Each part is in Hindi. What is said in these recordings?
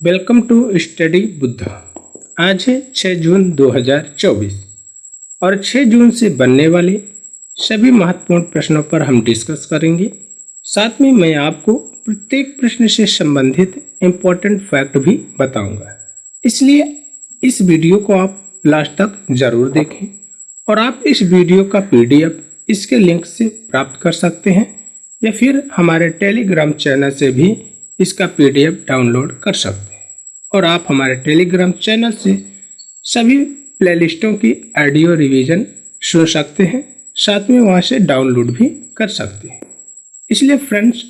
Welcome to study Buddha. आज है 6 जून 2024 और 6 जून से बनने वाले सभी महत्वपूर्ण प्रश्नों पर हम डिस्कस करेंगे। साथ में मैं आपको प्रत्येक प्रश्न से संबंधित इम्पोर्टेंट फैक्ट भी बताऊंगा, इसलिए इस वीडियो को आप लास्ट तक जरूर देखें। और आप इस वीडियो का पीडीएफ इसके लिंक से प्राप्त कर सकते हैं या फिर हमारे टेलीग्राम चैनल से भी इसका पीडीएफ डाउनलोड कर सकते हैं। और आप हमारे टेलीग्राम चैनल से सभी प्लेलिस्टों की ऑडियो रिवीजन सुन सकते हैं, साथ में वहां से डाउनलोड भी कर सकते हैं। इसलिए फ्रेंड्स,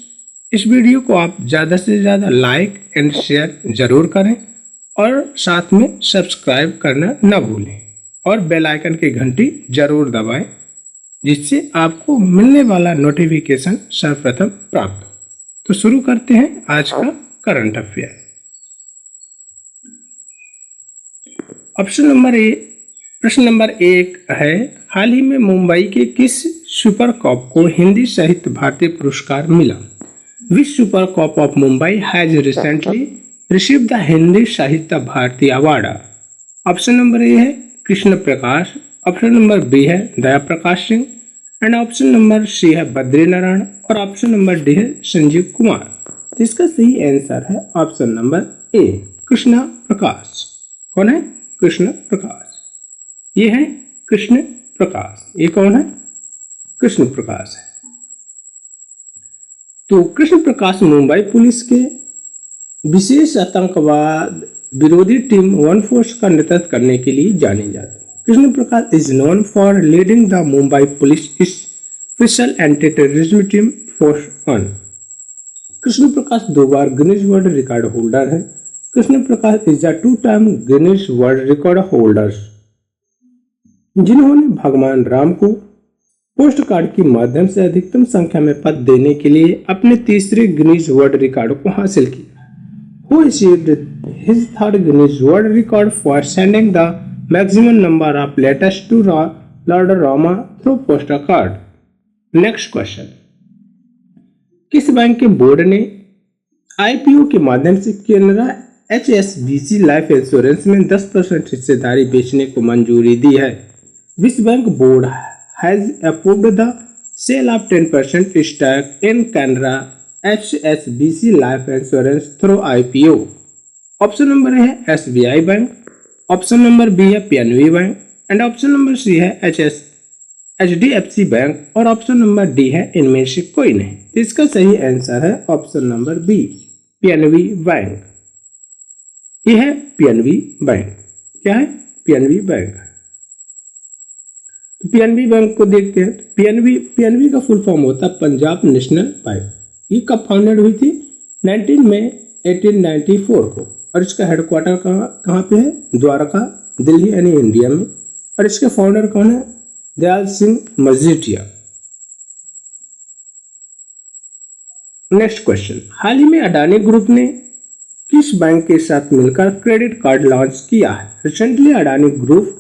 इस वीडियो को आप ज़्यादा से ज़्यादा लाइक एंड शेयर ज़रूर करें और साथ में सब्सक्राइब करना न भूलें और बेल आइकन की घंटी ज़रूर दबाएं, जिससे आपको मिलने वाला नोटिफिकेशन सर्वप्रथम प्राप्त हो। तो शुरू करते हैं आज का करंट अफेयर। ऑप्शन नंबर ए, प्रश्न नंबर 1 है, हाल ही में मुंबई के किस सुपर कप को हिंदी साहित्य भारती पुरस्कार मिला? Which super cop of Mumbai has recently received the Hindi Sahitya Bharati award? Option number A है Krishna Prakash, option number B है Daya Prakash Singh and option number C है बद्री नारायण और ऑप्शन नंबर डी है संजीव कुमार। इसका सही आंसर है ऑप्शन नंबर ए, कृष्ण प्रकाश। कौन है? कृष्ण प्रकाश। ये है कृष्ण प्रकाश। ये कौन है? कृष्ण प्रकाश है। तो कृष्ण प्रकाश मुंबई पुलिस के विशेष आतंकवाद विरोधी टीम वन फोर्स का नेतृत्व करने के लिए जाने जाते हैं। Krishna Prakash is known for leading the Mumbai police special anti terrorism team force 1। Krishna Prakash 2 बार गिनीज वर्ल्ड रिकॉर्ड होल्डर है। Krishna Prakash is the 2-time Guinness world record holders जिन्होंने भगवान राम को पोस्ट कार्ड के माध्यम से अधिकतम संख्या में पद देने के लिए अपने तीसरे गिनीज वर्ल्ड रिकॉर्ड को हासिल किया। Who achieved his third Guinness World Record for sending the maximum number of letters to Lord Rama through postal card? Next question. किस बैंक के बोर्ड ने आईपीओ के माध्यम से केनरा HSBC लाइफ इंश्योरेंस में 10% हिस्सेदारी बेचने को मंजूरी दी है? Which bank board has approved the sale of 10% stake in Canara HSBC life insurance through IPO? Option number है SBI bank, option number B है PNB bank and option number C है HDFC बैंक और ऑप्शन नंबर डी है इनमें से कोई नहीं। तो इसका सही आंसर है option number B, PNB bank. यह है PNB बैंक। क्या है? PNB bank. तो PNB बैंक को देखते हैं। PNB का फुल फॉर्म होता है पंजाब नेशनल बैंक। ये कब फाउंडेड हुई थी? 19 मई 1894 को। और इसका हेडक्वार्टर कहाँ पे है? द्वारका, दिल्ली यानी इंडिया में। और इसके फाउंडर कौन है? दयाल सिंह मजीठिया। नेक्स्ट क्वेश्चन, हाल ही में अडानी ग्रुप ने किस बैंक के साथ मिलकर क्रेडिट कार्ड लॉन्च किया है? Recently Adani group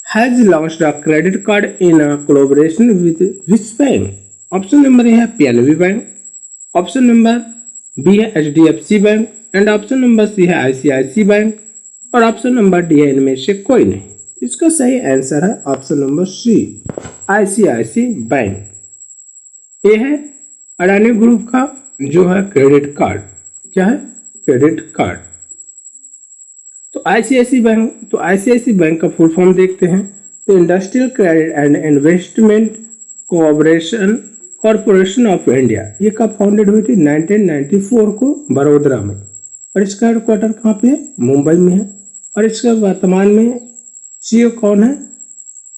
has launched a credit card in a collaboration with which bank? Option number A है PNB bank, option number B है HDFC bank and option number C है ICICI बैंक और ऑप्शन नंबर डी है इनमें से कोई नहीं। इसका सही आंसर है option number C, ICICI bank. ये है अडानी ग्रुप का जो है क्रेडिट कार्ड। क्या है? Credit card. तो ICICI बैंक का फुल फॉर्म देखते हैं। तो industrial credit and investment corporation of India. ये कब फाउंडेड हुई थी? 1994 को बड़ोदरा में। और इसका हेडक्वार्टर कहाँ पे है? मुंबई में है। और इसका वर्तमान में CEO कौन है?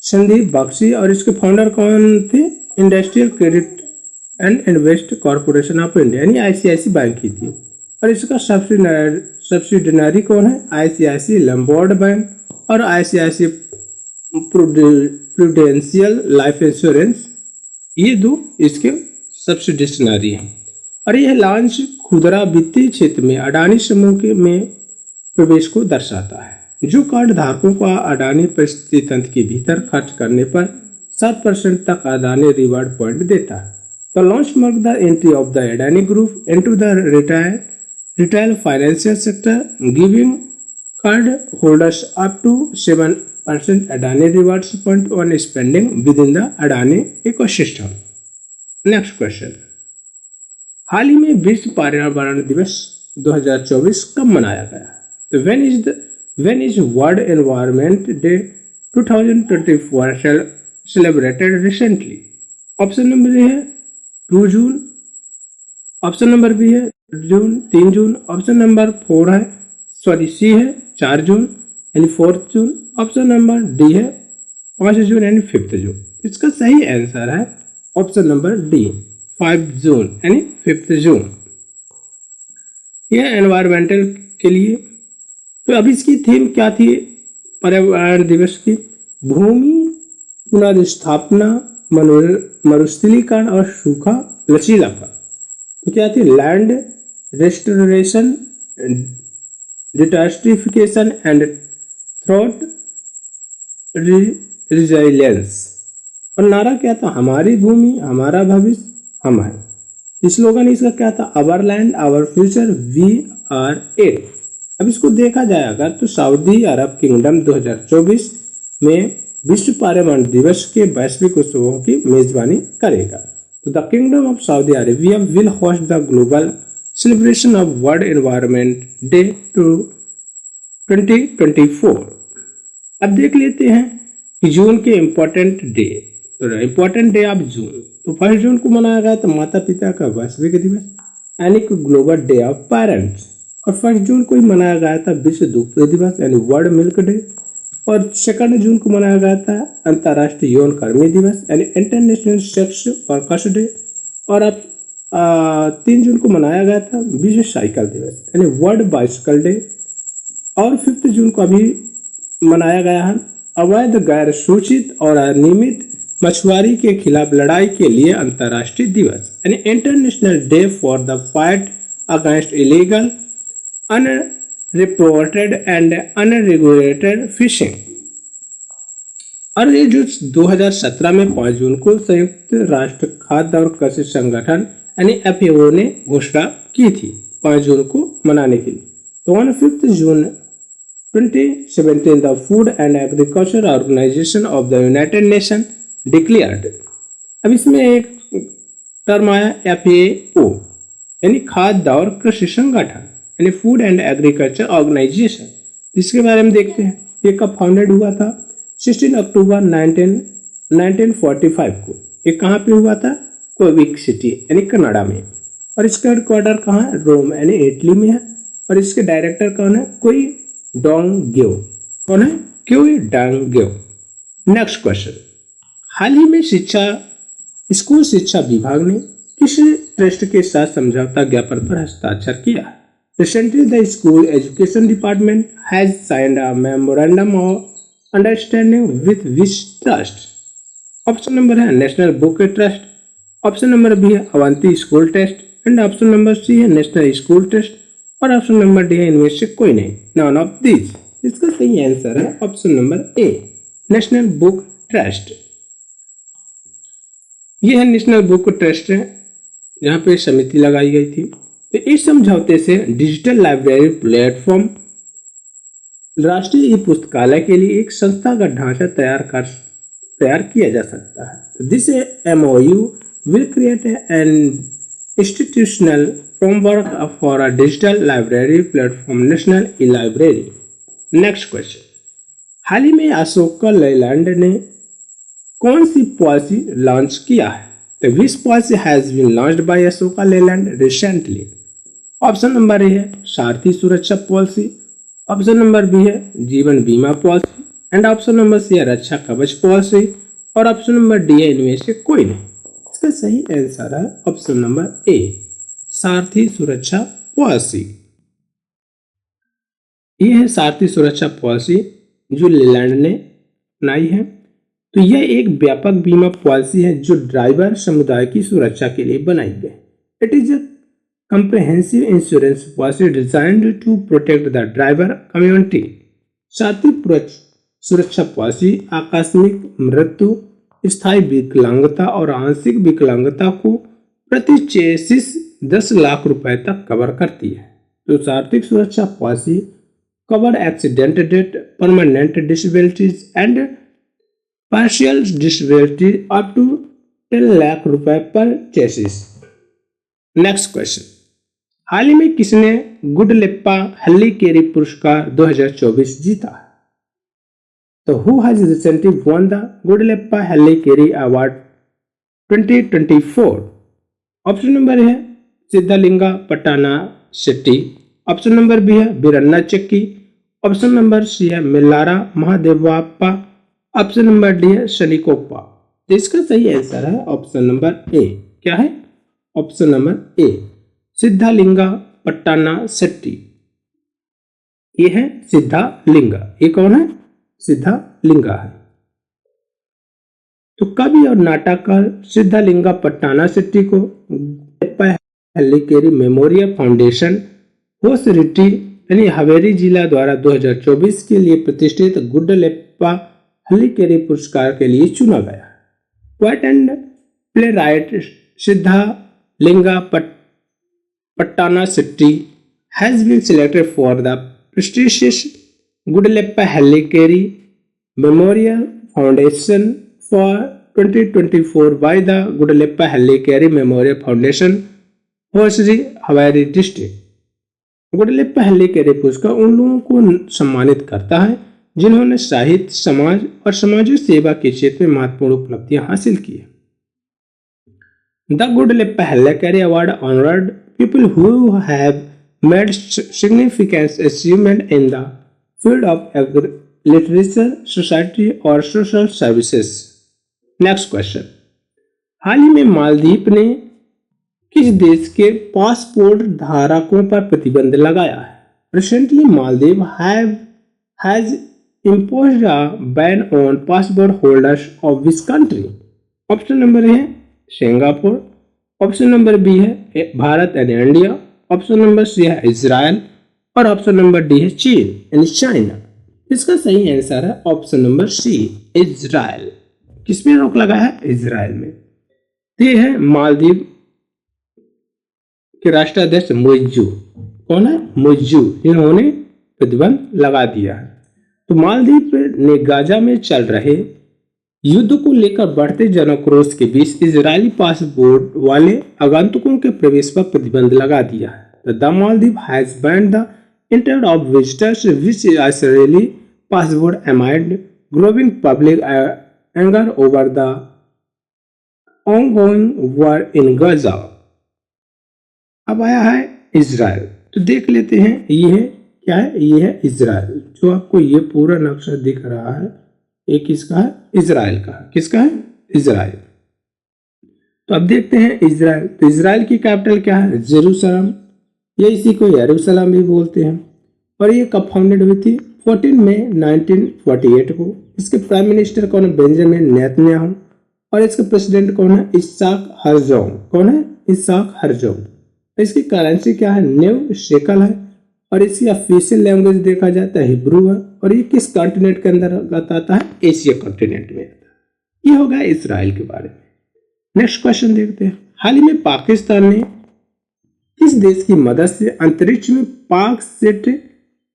संदीप बख्शी। और इसके फाउंडर कौन थे? Industrial credit and invest corporation of India यानी ICICI बैंक ही थी। और इसका सब्सिडियरी कौन है? ICICI लम्बोर्ड बैंक और ICICI प्रूडेंशियल लाइफ इंश्योरेंस। ये दो इसके सब्सिडियरी हैं। और यह लॉन्च खुदरा वित्तीय क्षेत्र में अडानी समूह के में प्रवेश को दर्शाता है, जो कार्ड धारकों को अडानी परिस्थिति तंत्र के भीतर खर्च करने पर 7% तक अडानी रिवार्ड पॉइंट देता है। The launch mark the entry of the Adani group into the retail retail financial sector, giving card holders up to 7% Adani rewards point on spending within the Adani ecosystem. Next question. हाल ही में विश्व पर्यावरण दिवस 2024 कब मनाया गया? तो when is World Environment Day 2024 celebrated recently? Option number A है 2 जून, ऑप्शन नंबर बी है 3 जून, ऑप्शन नंबर 4 है सी है 4 जून यानी 4 जून, ऑप्शन नंबर डी है 5 जून यानी 5 जून। इसका सही आंसर है ऑप्शन नंबर डी 5 जून यानी 5 जून। यह एनवायरमेंटल के लिए। तो अब इसकी थीम क्या थी पर्यावरण दिवस की? भूमि पुनर्स्थापना, मरुस्थलीकरण और सूखा लचीलापन। तो क्या थी? Land restoration, detoxification and throat resilience. और नारा क्या था? हमारी भूमि हमारा भविष्य हम है। स्लोगन इसका क्या था? Our land our future we are it. अब इसको देखा जाए अगर तो सऊदी अरब किंगडम 2024 में विश्व पर्यावरण दिवस के वैश्विक उत्सवों की मेजबानी करेगा। तो the kingdom of Saudi Arabia will host the global celebration of world environment day 2024। अब देख लेते हैं कि जून के इम्पोर्टेंट डे। तो इम्पोर्टेंट डे ऑफ जून, तो 1 जून को मनाया गया था माता पिता का वैश्विक दिवस यानी कि ग्लोबल डे ऑफ पेरेंट्स। और 1 जून को ही मनाया गया था विश्व दुग्ध दिवस यानी वर्ल्ड मिल्क डे। और 2 जून को मनाया गया था अंतर्राष्ट्रीय यौन कर्मी दिवस यानी इंटरनेशनल सेक्स वर्कर्स डे। और अब 3 जून को मनाया गया था विश्व साइकिल दिवस यानी वर्ल्ड बाइसिकल डे। और 5 जून को अभी मनाया गया है अवैध गैर सूचित और अनियमित मछुआरे के खिलाफ लड़ाई के लिए अंतर्राष्ट्रीय दिवस यानी international day for the fight against illegal unreported and unregulated fishing. और ये जो 2017 में 5 जून को संयुक्त राष्ट्र खाद्य और कृषि संगठन यानी FAO ने घोषणा की थी 5 जून को मनाने के लिए। तो on 5 June 2017 the food and agriculture organization of the united nation declared. अब इसमें एक टर्म आया FAO यानी खाद्य और कृषि संगठन यानी फूड एंड एग्रीकल्चर ऑर्गेनाइजेशन। इसके बारे में देखते हैं ये कब फाउंडेड हुआ था? 16 अक्टूबर 1945 को। ये कहाँ पे हुआ था? क्वेबेक सिटी यानी कनाडा में। और इसका हेडक्वार्टर कहाँ है? रोम यानी इटली में है। और इसके डायरेक्टर कौन है? कोई डोंगग्यो। कौन है? कोई डोंगग्यो। Next question. हाल ही में स्कूल शिक्षा विभाग ने किस ट्रस्ट के साथ समझौता ज्ञापन पर हस्ताक्षर किया? Recently, the school education department has signed a memorandum of understanding with which trust? Option number है national book trust, option number B है Avanti school trust and option number C है नेशनल स्कूल टेस्ट और ऑप्शन नंबर डी है इनमें से कोई नहीं, नॉन ऑफ दिस। इसका सही आंसर है ऑप्शन नंबर ए नेशनल बुक ट्रस्ट। यह है नेशनल बुक ट्रस्ट है जहाँ पे समिति लगाई गई थी। तो इस समझौते से डिजिटल लाइब्रेरी प्लेटफॉर्म राष्ट्रीय ई पुस्तकालय के लिए एक संस्थागत ढांचा तैयार किया जा सकता है। तो this MOU will create an institutional framework for a digital library platform, National E-Library. Next question. हाल ही में अशोक लेलैंड ने कौन सी पॉलिसी लॉन्च किया है? तो which policy has been launched by Ashok Leyland recently? Option number A है सारथी सुरक्षा पॉलिसी, ऑप्शन नंबर बी है Jeevan Bima policy and option number C है रक्षा कवच पॉलिसी और ऑप्शन नंबर डी है इनमें से कोई नहीं। इसका सही आंसर है ऑप्शन नंबर ए सारथी सुरक्षा पॉलिसी। यह है सारथी सुरक्षा पॉलिसी जो लेलैंड ने बनाई है। तो यह एक व्यापक बीमा पॉलिसी है जो ड्राइवर समुदाय की सुरक्षा के लिए बनाई गई। It is a comprehensive insurance policy designed to protect the driver community. साथ ही सुरक्षा पॉलिसी आकस्मिक मृत्यु, स्थायी विकलांगता और आंशिक विकलांगता को प्रति चेसिस 10 लाख रुपए तक कवर करती है। तो Aarthik Suraksha policy cover accident death, permanent disabilities and partial disability up to 10 lakh रुपए पर चेसिस। नेक्स्ट क्वेश्चन, हाल ही में किसने गुडलेप्पा हल्लीकेरी पुरस्कार 2024 जीता? तो who has recently won the Gudleppa Hallikeri award 2024? Option number है सिद्धालिंगा पटाना शेट्टी, ऑप्शन नंबर बी है बीरन्ना चक्की, ऑप्शन नंबर सी है मिल्लारा महादेवाप्पा, ऑप्शन नंबर डी है शनिकोप्पा। तो इसका सही आंसर है ऑप्शन नंबर ए। क्या है? Option number A Siddhalinga Pattanashetti. ये है सिद्धालिंगा। ये कौन है? सिद्धालिंगा है। तो कवि और नाटककार सिद्धालिंगा पट्टाना शेट्टी को हल्लीकेरी मेमोरियल फाउंडेशन होसरिट्टी यानी हावेरी जिला द्वारा 2024 के लिए प्रतिष्ठित गुडलेप्पा हल्लीकेरी पुरस्कार के लिए चुना गया। Poet and playwright Siddhalinga Pattanashetti has been selected for the prestigious Gudelappa Hallekeri Memorial Foundation for 2024 by the Gudelappa Hallekeri Memorial Foundation, होसरी हवेरी डिस्ट्रिक्ट। गुडलेप्पा हल्लीकेरी पुरस्कार उन लोगों को सम्मानित करता है जिन्होंने साहित्य, समाज और समाजिक सेवा के क्षेत्र में महत्वपूर्ण उपलब्धियां हासिल की है। The Gudleppa Hallikeri award honoured people who have made significant achievement in the field of literature, society or social services. Next question. हाल ही में मालदीव ने किस देश के पासपोर्ट धारकों पर प्रतिबंध लगाया है? Recently, Maldives has imposed a ban on passport holders of which country? Option number है सिंगापुर, ऑप्शन नंबर बी है Bharat and India, option number C है इजराइल और ऑप्शन नंबर डी है चीन यानी चाइना। इसका सही आंसर है ऑप्शन नंबर सी इजराइल। किसमें रोक लगा है? इजराइल में। ये है मालदीव के राष्ट्राध्यक्ष मुइज्जू। कौन है? मुइज्जू, जिन्होंने प्रतिबंध लगा दिया है। तो मालदीव ने गाजा में चल रहे युद्ध को लेकर बढ़ते जनाक्रोश के बीच इजरायली पासपोर्ट वाले आगंतुकों के प्रवेश पर प्रतिबंध लगा दिया है। The Maldives has banned the enter of visitors which Israeli passport amide growing public anger over the ongoing war in Gaza. अब आया है इजराइल। तो देख लेते हैं ये है क्या है? ये है इजराइल। जो आपको ये पूरा नक्शा दिख रहा है ये किसका है? इजराइल का है। किसका है? इजराइल। तो अब देखते हैं इजराइल। तो इजराइल की कैपिटल क्या है? जेरूसलम, ये इसी को यरूशलेम भी बोलते हैं। और ये कब फाउंडेड हुई थी? 14 मई 1948 को। इसके प्राइम मिनिस्टर कौन है? Benjamin Netanyahu. और इसके प्रेसिडेंट कौन है? Isaac Herzog. कौन है? Isaac Herzog. इसकी करेंसी क्या है? न्यू शेकल है। और इसकी ऑफिशियल लैंग्वेज देखा जाता है हिब्रू है। और ये किस कॉन्टिनेंट के अंदर आता है? एशिया कॉन्टिनेंट में। ये हो गया इसराइल के बारे में। नेक्स्ट क्वेश्चन देखते हैं। हाल ही में पाकिस्तान ने किस देश की मदद से अंतरिक्ष में पाकसेट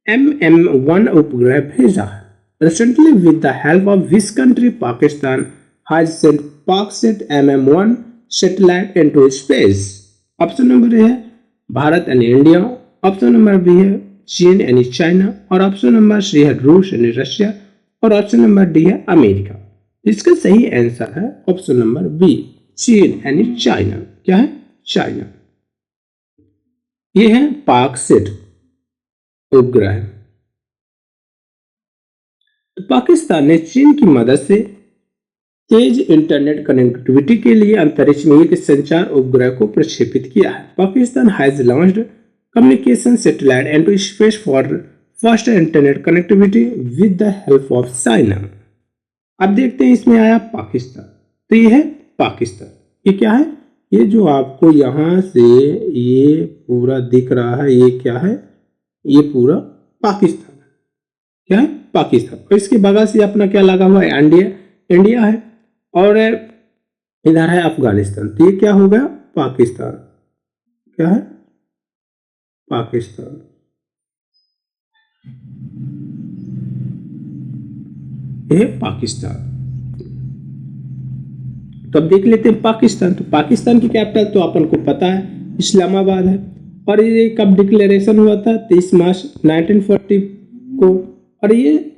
MM-1 उपग्रह भेजा है? Recently with the help of which country Pakistan has sent PakSat MM-1 satellite into space? Option number है Bharat and India, option number B है चीन यानी चाइना और ऑप्शन नंबर सी है रूस यानी रशिया और ऑप्शन नंबर डी है अमेरिका। इसका सही आंसर है ऑप्शन नंबर बी चीन यानी चाइना। क्या है? चाइना। ये है पाकसेट उपग्रह। तो पाकिस्तान ने चीन की मदद से तेज इंटरनेट कनेक्टिविटी के लिए अंतरिक्ष में एक संचार उपग्रह को प्रक्षेपित किया है। Pakistan has launched communication satellite into space for faster internet connectivity with the help of China। अब देखते हैं इसमें आया पाकिस्तान। तो ये है पाकिस्तान। ये क्या है? ये जो आपको यहाँ से ये पूरा दिख रहा है ये क्या है? ये पूरा पाकिस्तान है। क्या है? पाकिस्तान। और इसके बगल से अपना क्या लगा हुआ है? इंडिया है। और इधर है अफगानिस्तान। तो ये क्या हो गया? पाकिस्तान। क्या है? पाकिस्तान। ये है पाकिस्तान। तो अब देख लेते हैं पाकिस्तान। तो पाकिस्तान की कैपिटल तो अपन को पता है इस्लामाबाद है। और ये कब डिक्लेरेशन हुआ था? 30 मार्च 1940 को। और ये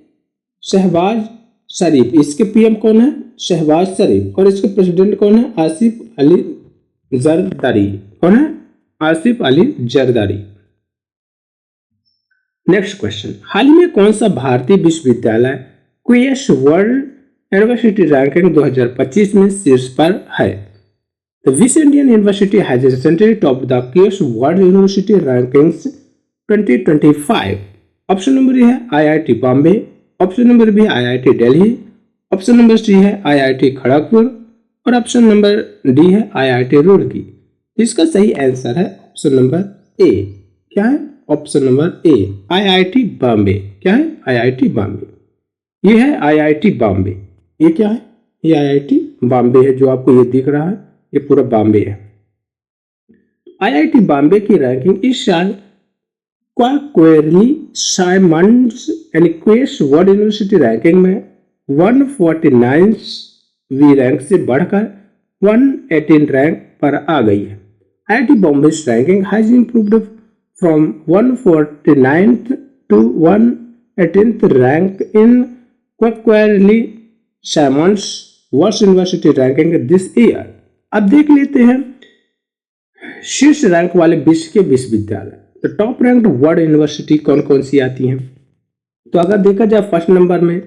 शहबाज शरीफ, इसके पीएम कौन है? शहबाज शरीफ। और इसके प्रेसिडेंट कौन है? आसिफ अली जरदारी। कौन है? आसिफ अली जरदारी। नेक्स्ट क्वेश्चन, हाल ही में कौन सा भारतीय विश्वविद्यालय क्वेस वर्ल्ड यूनिवर्सिटी रैंकिंग 2025 में शीर्ष पर है? The Which Indian university has recently topped the QS World University Rankings 2025? Option number A है IIT Bombay, option number B है IIT Delhi, option number C है आईआईटी खड़गपुर और ऑप्शन नंबर डी है आईआईटी रुड़की। इसका सही आंसर है ऑप्शन नंबर ए। क्या है? Option number A, IIT Bombay. क्या है? आईआईटी बॉम्बे। ये है आईआईटी बॉम्बे। ये क्या है? ये आईआईटी बॉम्बे है। जो आपको ये दिख रहा है ये पूरा बॉम्बे है। आईआईटी बॉम्बे की रैंकिंग इस साल क्वार्टरली साइमंड्स यानी क्वेस वर्ल्ड यूनिवर्सिटी रैंकिंग में 149वीं रैंक से बढ़कर 118 रैंक पर आ गई है। IIT Bombay ranking has improved from 149th to 118th rank in quarterly Symonds world university ranking this year. अब देख लेते हैं शीर्ष रैंक वाले विश्व के विश्वविद्यालय। तो टॉप रैंक्ड वर्ल्ड यूनिवर्सिटी कौन कौन सी आती हैं? तो अगर देखा जाए फर्स्ट नंबर में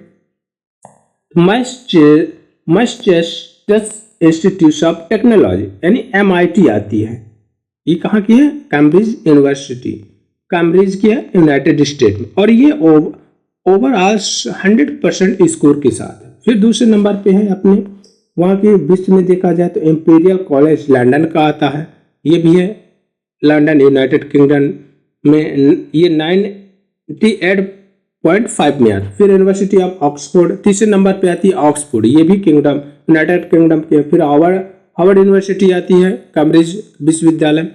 मैसाचुसेट्स इंस्टीट्यूट ऑफ टेक्नोलॉजी यानी MIT आती है। ये कहाँ की है? कैम्ब्रिज यूनिवर्सिटी, कैम्ब्रिज की है यूनाइटेड स्टेट में। और ये ओवरऑल 100% स्कोर के साथ है। फिर दूसरे नंबर पे है अपने वहाँ के विश्व में देखा जाए तो इंपीरियल कॉलेज लंदन का आता है। ये भी है लंदन यूनाइटेड किंगडम में। ये 98.5 में आता है। फिर यूनिवर्सिटी ऑफ ऑक्सफोर्ड तीसरे नंबर पे आती है ऑक्सफोर्ड, ये भी किंगडम यूनाइटेड किंगडम के। फिर हार्वर्ड यूनिवर्सिटी आती है, कैम्ब्रिज विश्वविद्यालय,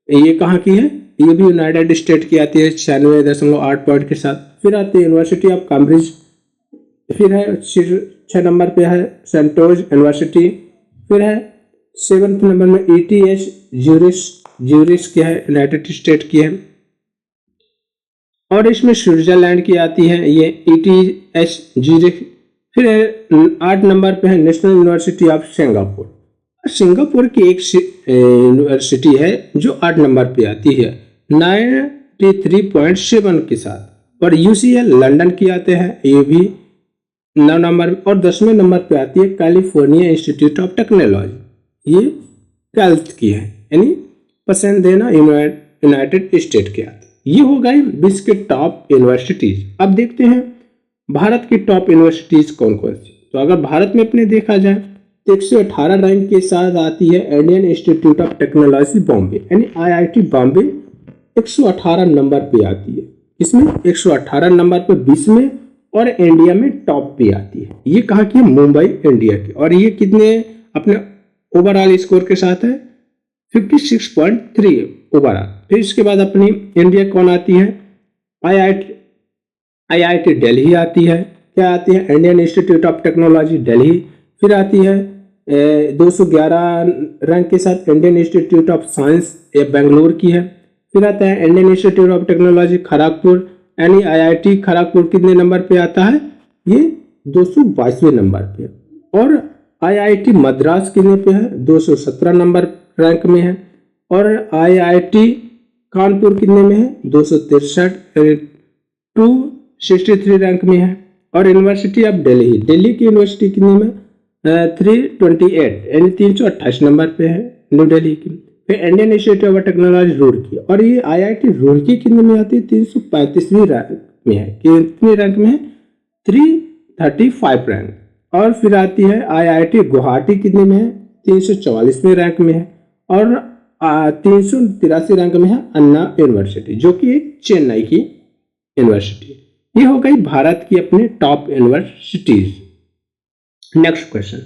ये कहाँ की है? ये भी यूनाइटेड स्टेट की आती है 96.8 पॉइंट के साथ। फिर आती है यूनिवर्सिटी ऑफ कैम्ब्रिज। फिर है 6 नंबर पे है सेंटोज यूनिवर्सिटी। फिर है 7th नंबर में ETH ज्यूरिख की है, यूनाइटेड स्टेट की है। और इसमें स्विट्जरलैंड की आती है ये ETH ज्यूरिख। फिर 8 नंबर पे है national university of Singapore. Singapore की एक यूनिवर्सिटी है जो 8 नंबर पे आती है 93.7 के साथ। और UCL लंदन की आते हैं, ये भी 9 नंबर। और 10वें नंबर पे आती है कैलिफोर्निया इंस्टीट्यूट ऑफ टेक्नोलॉजी, ये कैल्ट की है यानी पसंदेना यूनाइटेड स्टेट के आते। ये हो गई विश्व के टॉप यूनिवर्सिटीज। अब देखते हैं भारत की टॉप यूनिवर्सिटीज कौन कौन सी। तो अगर भारत में अपने देखा जाए तो 118 रैंक के साथ आती है Indian institute of technology Bombay यानी IIT बॉम्बे 118 नंबर पे आती है। इसमें 118 नंबर पे विश्व में और इंडिया में टॉप पे आती है। ये कहाँ की है? मुंबई, इंडिया की। और ये कितने अपने ओवरऑल स्कोर के साथ है? 56.3 ओवरऑल। फिर इसके बाद अपनी इंडिया कौन आती है? IIT दिल्ली आती है। क्या आती है? Indian institute of technology Delhi. फिर आती है 211 रैंक के साथ इंडियन इंस्टीट्यूट ऑफ साइंस, ये बेंगलोर की है। फिर आता है Indian institute of technology Kharagpur यानी IIT खड़गपुर कितने नंबर पे आता है? ये 222वें नंबर पे। और IIT मद्रास कितने पे है? 217 नंबर रैंक में है। और IIT कानपुर कितने में है? 263 263 रैंक में है। और यूनिवर्सिटी ऑफ दिल्ली, दिल्ली की यूनिवर्सिटी कितने में? 328 यानी 328 नंबर पे है न्यू दिल्ली की। फिर Indian institute of technology Roorkee, और ये IIT रुड़की कितने में आती है? 335वीं रैंक में है। कितने रैंक में है? 335 रैंक। और फिर आती है IIT गुवाहाटी कितने में है? 344वें रैंक में है। और 383 रैंक में है अन्ना यूनिवर्सिटी जो कि एक चेन्नई की यूनिवर्सिटी। ये हो गई भारत की अपने टॉप यूनिवर्सिटीज। नेक्स्ट क्वेश्चन,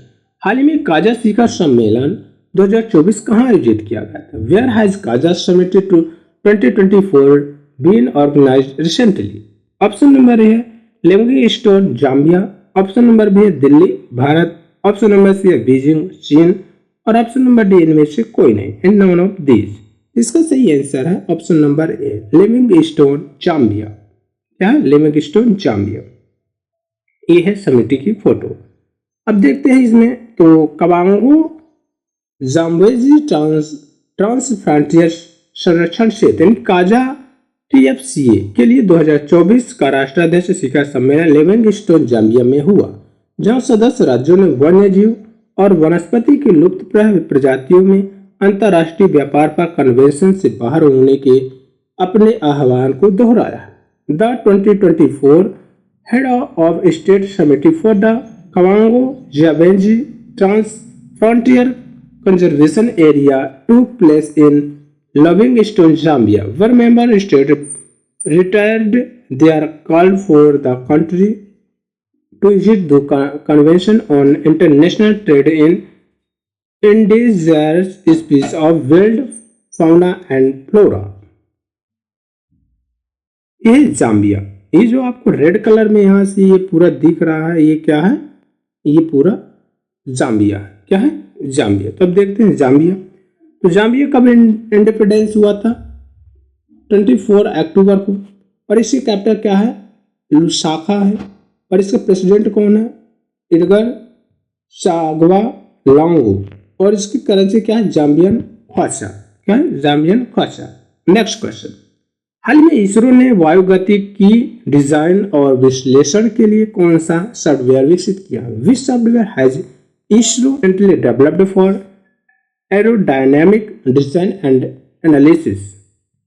हाल ही में काजा शिखर सम्मेलन 2024 कहाँ आयोजित किया गया था? Where has KAZA summit 2024 been organized recently? Option number A है Livingstone Zambia, option number B है Delhi Bharat, option number C है बीजिंग चीन और ऑप्शन नंबर डी इनमें से कोई नहीं, इन नॉन ऑफ दीज। इसका सही आंसर है ऑप्शन नंबर ए लिविंगस्टोन जाम्बिया। क्या है? Livingstone Zambia. ये है समिति की फोटो। अब देखते हैं इसमें, तो कबांगो जाम्बेजी ट्रांस फ्रंटियर संरक्षण क्षेत्र यानी काजा TFCA के लिए 2024 का राष्ट्राध्यक्ष शिखर सम्मेलन लिविंगस्टोन जाम्बिया में हुआ, जहां सदस्य राज्यों ने वन्य जीव और वनस्पति की लुप्तप्राय प्रजातियों में अंतर्राष्ट्रीय व्यापार पर कन्वेंशन से बाहर होने के अपने आह्वान को दोहराया। The 2024 head of state summit for the Kavango Zambezi trans frontier conservation area took place in Livingstone, Zambia, where member states retired their call for the country to visit the Convention on International Trade in Endangered Species of Wild Fauna and Flora। ये जाम्बिया, ये जो आपको रेड कलर में यहाँ से ये पूरा दिख रहा है, ये क्या है? ये पूरा जाम्बिया। क्या है? जाम्बिया। तो अब देखते हैं जाम्बिया। तो जाम्बिया कब इंडिपेंडेंस हुआ था? 24 अक्टूबर को। और इसकी कैपिटल क्या है? लुसाका है। और इसका प्रेसिडेंट कौन है? Edgar Chagwa Lungu. और इसकी करेंसी क्या है? Zambian kwacha. क्या है? Zambian kwacha. नेक्स्ट क्वेश्चन, हाल में इसरो ने वायुगतिकी की डिजाइन और विश्लेषण के लिए कौन सा सॉफ्टवेयर विकसित किया? विच software has ISRO recently developed for aerodynamic design and analysis?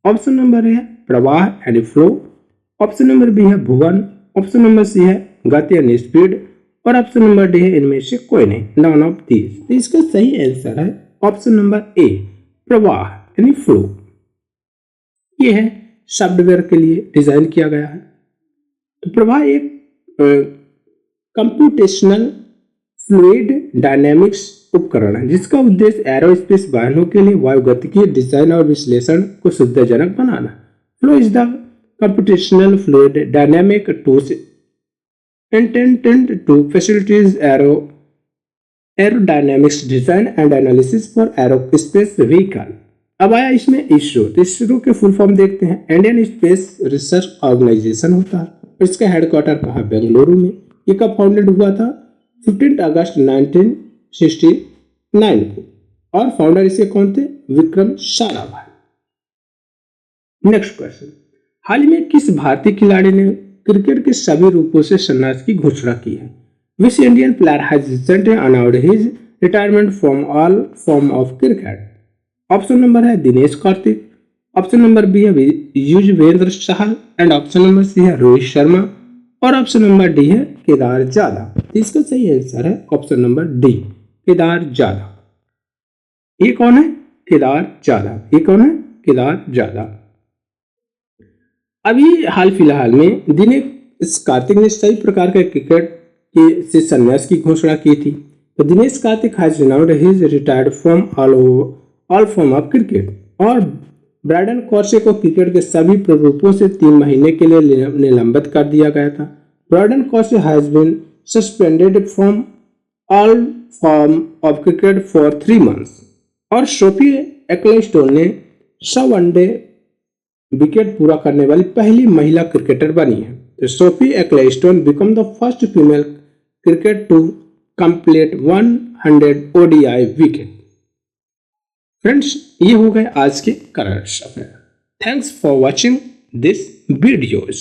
Option number A है प्रवाह यानी फ्लो, ऑप्शन नंबर बी है भुवन, ऑप्शन नंबर सी है गति यानी स्पीड और ऑप्शन नंबर डी है इनमें से कोई नहीं, नॉन ऑफ दीज। तो इसका सही आंसर है ऑप्शन नंबर ए प्रवाह यानी फ्लो। ये है सॉफ्टवेयर के लिए डिजाइन किया गया है। तो प्रवाह एक कंप्यूटेशनल फ्लूइड डायनेमिक्स उपकरण है जिसका उद्देश्य एरोस्पेस वाहनों के लिए वायुगतिकीय डिजाइन और विश्लेषण को सुविधाजनक बनाना। Flow is the computational fluid dynamic tools intended to facilitate aerodynamics design and analysis for aerospace vehicle। अब आया इसमें इसरो। तो इसरो के फुल फॉर्म देखते हैं, इंडियन स्पेस रिसर्च ऑर्गेनाइजेशन होता है। इसका हेडक्वार्टर कहाँ? बेंगलुरु में। ये कब फाउंडेड हुआ था? 15 अगस्त 1969 को। और फाउंडर इसके कौन थे? विक्रम साराभाई। नेक्स्ट क्वेश्चन, हाल में किस भारतीय खिलाड़ी ने क्रिकेट के सभी रूपों से संन्यास की घोषणा की है? Which Indian player has recently announced his retirement from all form of cricket? Option number है Dinesh Karthik, option number B है Yuzvendra Chahal and option number C है रोहित शर्मा और ऑप्शन नंबर डी है केदार जाधव। इसका सही आंसर है option number D Kedar Jadhav. ये कौन है? केदार जाधव। ये कौन है? केदार जाधव। अभी हाल फिलहाल में दिनेश कार्तिक ने सभी प्रकार के क्रिकेट के से संन्यास की घोषणा की थी। तो Dinesh Karthik has announced his retired from all form of cricket. और ब्रायडन कॉर्से को क्रिकेट के सभी प्ररूपों से 3 महीने के लिए निलंबित कर दिया गया था। Brydon Carse has been suspended from all form of cricket for 3 months। और सोफी एक्लेस्टोन ने 100 वनडे विकेट पूरा करने वाली पहली महिला क्रिकेटर बनी है। तो Sophie Ecclestone become the first female cricket to complete 100 ODI wicket. Friends, ये हो गए आज के current affair. Thanks for watching this videos.